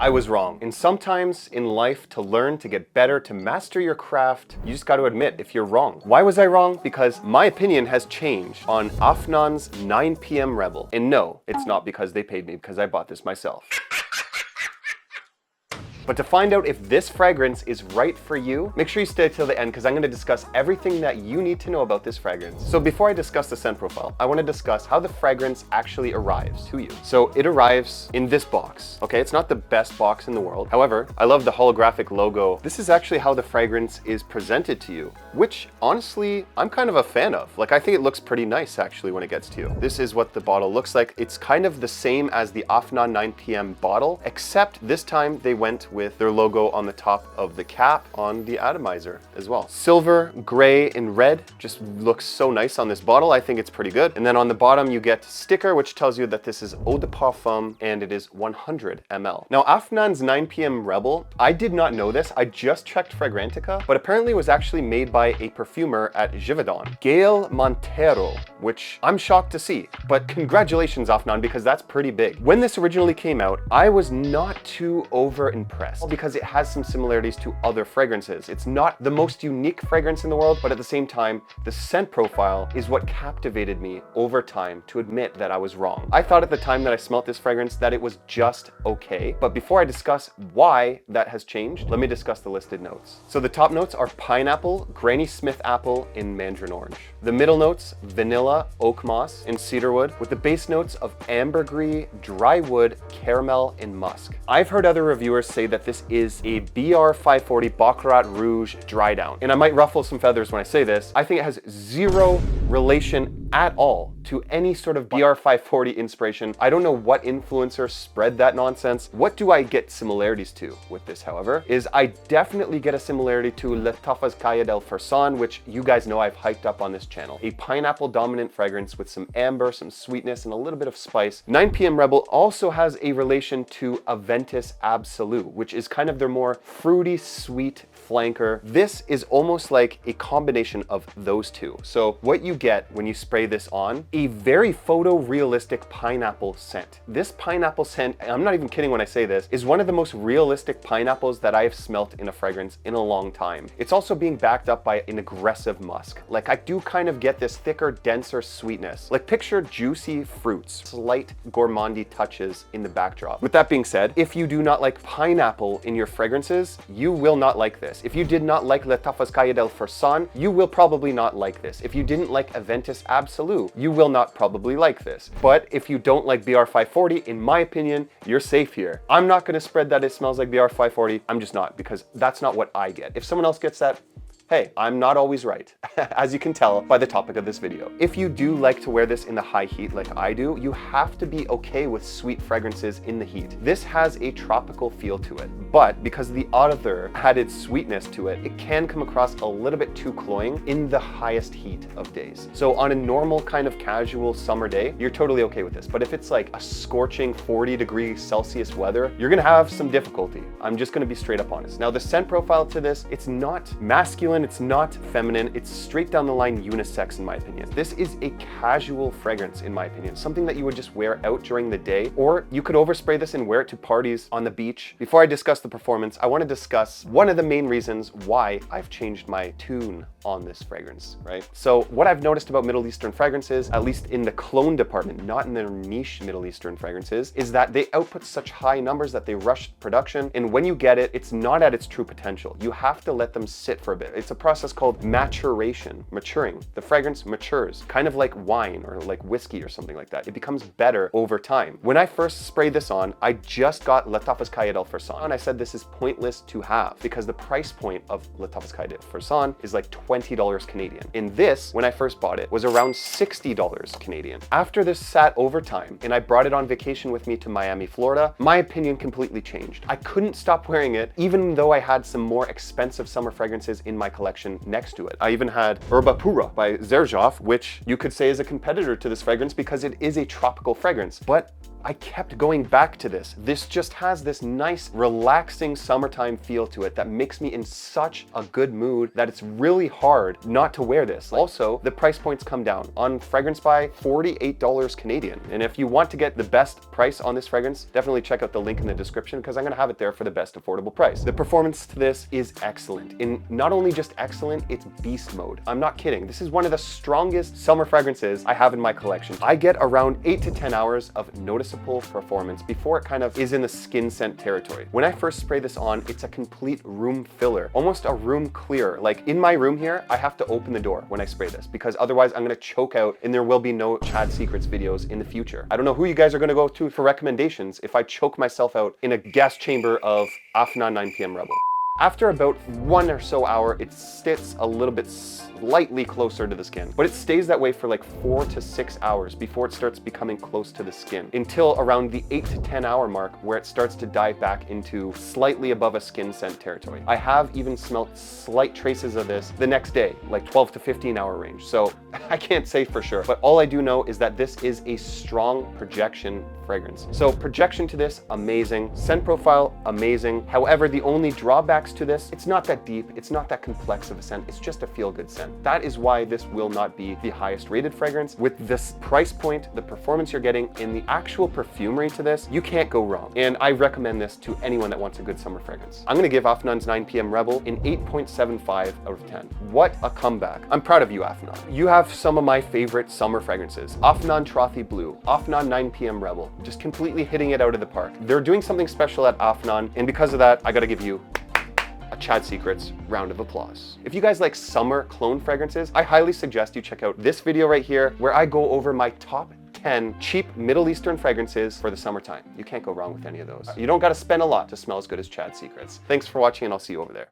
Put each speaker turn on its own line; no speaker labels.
I was wrong. And sometimes in life, to learn, to get better, to master your craft, you just got to admit if you're wrong. Why was I wrong? Because my opinion has changed on Afnan's 9pm Rebel. And no, it's not because they paid me, because I bought this myself. But to find out if this fragrance is right for you, make sure you stay till the end because I'm going to discuss everything that you need to know about this fragrance. So before I discuss the scent profile, I want to discuss how the fragrance actually arrives to you. So it arrives in this box. Okay, it's not the best box in the world. However, I love the holographic logo. This is actually how the fragrance is presented to you, which honestly, I'm kind of a fan of. Like, I think it looks pretty nice actually when it gets to you. This is what the bottle looks like. It's kind of the same as the Afnan 9pm bottle, except this time they went with their logo on the top of the cap on the atomizer as well. Silver, gray, and red just looks so nice on this bottle. I think it's pretty good. And then on the bottom you get sticker which tells you that this is eau de parfum and it is 100 ml. Now Afnan's 9pm Rebel, I did not know this. I just checked Fragrantica, but apparently it was actually made by a perfumer at Givaudan, Gail Montero, which I'm shocked to see. But congratulations Afnan, because that's pretty big. When this originally came out, I was not too over impressed because it has some similarities to other fragrances. It's not the most unique fragrance in the world, but at the same time, the scent profile is what captivated me over time to admit that I was wrong. I thought at the time that I smelt this fragrance that it was just okay. But before I discuss why that has changed, let me discuss the listed notes. So the top notes are pineapple, Granny Smith apple, and mandarin orange. The middle notes, vanilla, oak moss, and cedarwood, with the base notes of ambergris, dry wood, caramel, and musk. I've heard other reviewers say that this is a BR540 Baccarat Rouge dry down. And I might ruffle some feathers when I say this. I think it has zero relation at all to any sort of BR540 inspiration. I don't know what influencer spread that nonsense. What do I get similarities to with this, however, is I definitely get a similarity to Letafazkaya del Farsan, which you guys know I've hyped up on this channel. A pineapple dominant fragrance with some amber, some sweetness, and a little bit of spice. 9pm Rebel also has a relation to Aventus Absolute, which is kind of their more fruity, sweet flanker. This is almost like a combination of those two. So what you get when you spray this on, a very photorealistic pineapple scent. This pineapple scent, I'm not even kidding when I say this, is one of the most realistic pineapples that I have smelt in a fragrance in a long time. It's also being backed up by an aggressive musk. Like, I do kind of get this thicker, denser sweetness. Like, picture juicy fruits, slight gourmandy touches in the backdrop. With that being said, if you do not like pineapple in your fragrances, you will not like this. If you did not like Letafazkaya del Farsan, you will probably not like this. If you didn't like Aventus Absolute, you will not probably like this. But if you don't like BR540, in my opinion, you're safe here. I'm not gonna spread that it smells like BR540. I'm just not, because that's not what I get. If someone else gets that, hey, I'm not always right, as you can tell by the topic of this video. If you do like to wear this in the high heat like I do, you have to be okay with sweet fragrances in the heat. This has a tropical feel to it, but because of the other added sweetness to it, it can come across a little bit too cloying in the highest heat of days. So on a normal kind of casual summer day, you're totally okay with this. But if it's like a scorching 40°C weather, you're gonna have some difficulty. I'm just gonna be straight up honest. Now the scent profile to this, it's not masculine, it's not feminine, it's straight down the line unisex in my opinion. This is a casual fragrance in my opinion, something that you would just wear out during the day, or you could overspray this and wear it to parties on the beach. Before I discuss the performance, I want to discuss one of the main reasons why I've changed my tune on this fragrance, right? So what I've noticed about Middle Eastern fragrances, at least in the clone department, not in their niche Middle Eastern fragrances, is that they output such high numbers that they rush production, and when you get it, it's not at its true potential. You have to let them sit for a bit. It's a process called maturation, maturing. The fragrance matures, kind of like wine or like whiskey or something like that. It becomes better over time. When I first sprayed this on, I just got Letafazkaya del Farsan, and I said this is pointless to have because the price point of Letafazkaya del Farsan is like $20 Canadian. And this, when I first bought it, was around $60 Canadian. After this sat over time and I brought it on vacation with me to Miami, Florida, my opinion completely changed. I couldn't stop wearing it even though I had some more expensive summer fragrances in my collection next to it. I even had Herba Pura by Xerjoff, which you could say is a competitor to this fragrance because it is a tropical fragrance, but I kept going back to this. This just has this nice, relaxing summertime feel to it that makes me in such a good mood that it's really hard not to wear this. Also, the price points come down. On Fragrance Buy, $48 Canadian. And if you want to get the best price on this fragrance, definitely check out the link in the description because I'm gonna have it there for the best affordable price. The performance to this is excellent. And not only just excellent, it's beast mode. I'm not kidding. This is one of the strongest summer fragrances I have in my collection. I get around 8 to 10 hours of noticeable performance before it kind of is in the skin scent territory. When I first spray this on, it's a complete room filler, almost a room clear. Like in my room here, I have to open the door when I spray this because otherwise I'm gonna choke out and there will be no Chad Secrets videos in the future. I don't know who you guys are gonna go to for recommendations if I choke myself out in a gas chamber of Afnan 9pm Rebel. After about 1 or so hour, it sits a little bit slightly closer to the skin, but it stays that way for like 4 to 6 hours before it starts becoming close to the skin until around the 8 to 10 hour mark where it starts to dive back into slightly above a skin scent territory. I have even smelt slight traces of this the next day, like 12 to 15 hour range. So I can't say for sure, but all I do know is that this is a strong projection fragrance. So projection to this, amazing. Scent profile, amazing. However, the only drawbacks to this, it's not that deep, it's not that complex of a scent, it's just a feel-good scent. That is why this will not be the highest rated fragrance. With this price point, the performance you're getting, and the actual perfumery to this, you can't go wrong. And I recommend this to anyone that wants a good summer fragrance. I'm gonna give Afnan's 9pm Rebel an 8.75 out of 10. What a comeback. I'm proud of you, Afnan. You have some of my favorite summer fragrances. Afnan Trothy Blue, Afnan 9pm Rebel, just completely hitting it out of the park. They're doing something special at Afnan, and because of that, I gotta give you a Chad Secrets round of applause. If you guys like summer cologne fragrances, I highly suggest you check out this video right here where I go over my top 10 cheap Middle Eastern fragrances for the summertime. You can't go wrong with any of those. You don't gotta spend a lot to smell as good as Chad Secrets. Thanks for watching and I'll see you over there.